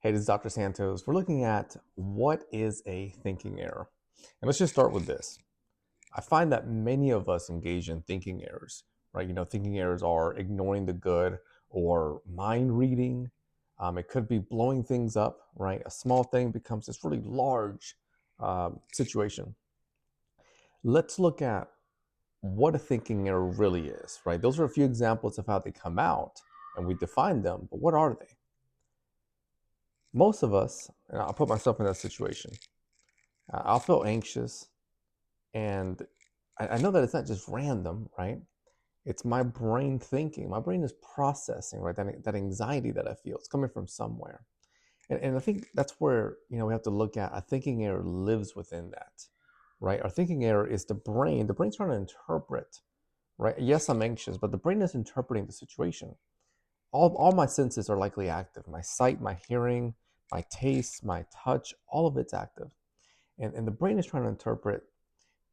Hey, this is Dr. Santos. We're looking at what is a thinking error. And let's just start with this. I find that many of us engage in thinking errors, right? Thinking errors are ignoring the good or mind reading. It could be blowing things up, right? A small thing becomes this really large situation. Let's look at what a thinking error really is, right? Those are a few examples of how they come out and we define them, but what are they? Most of us, and I'll put myself in that situation, I'll feel anxious, and I know that it's not just random, right? It's my brain thinking. My brain is processing, right? That anxiety that I feel, it's coming from somewhere. And I think that's where, we have to look at a thinking error lives within that, right? Our thinking error is the brain. The brain's trying to interpret, right? Yes, I'm anxious, but the brain is interpreting the situation. All my senses are likely active. My sight, my hearing, my taste, my touch, all of it's active. And the brain is trying to interpret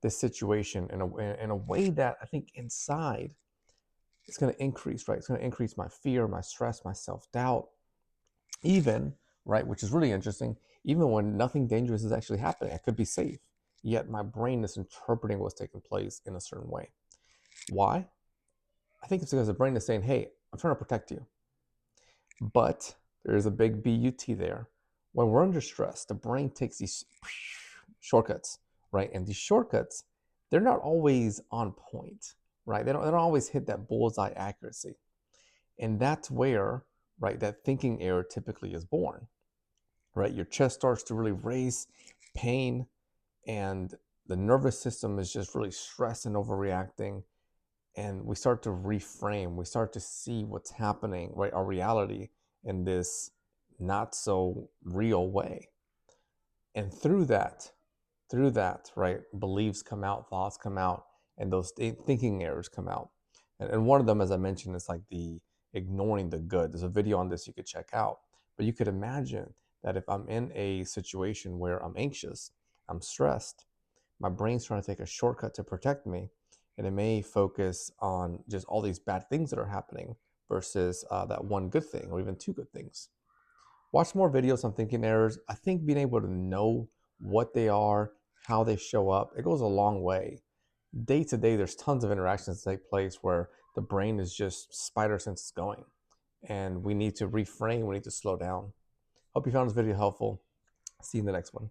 this situation in a way that I think inside it's going to increase, right? It's going to increase my fear, my stress, my self-doubt, even, right, which is really interesting, even when nothing dangerous is actually happening. I could be safe, yet my brain is interpreting what's taking place in a certain way. Why? I think it's because the brain is saying, hey, I'm trying to protect you. But there's a big but there. When we're under stress, the brain takes these shortcuts, right? And these shortcuts, they're not always on point, right? They don't always hit that bullseye accuracy. And that's where, right, that thinking error typically is born, right? Your chest starts to really raise, pain, and the nervous system is just really stressed and overreacting. And we start to reframe, we start to see what's happening, right? Our reality in this not so real way. And through that, right, beliefs come out, thoughts come out, and those thinking errors come out. And one of them, as I mentioned, is like the ignoring the good. There's a video on this you could check out. But you could imagine that if I'm in a situation where I'm anxious, I'm stressed, my brain's trying to take a shortcut to protect me, and it may focus on just all these bad things that are happening versus that one good thing or even two good things. Watch more videos on thinking errors. I think being able to know what they are, how they show up, it goes a long way. Day to day, there's tons of interactions that take place where the brain is just spider sense is going. And we need to reframe, we need to slow down. Hope you found this video helpful. See you in the next one.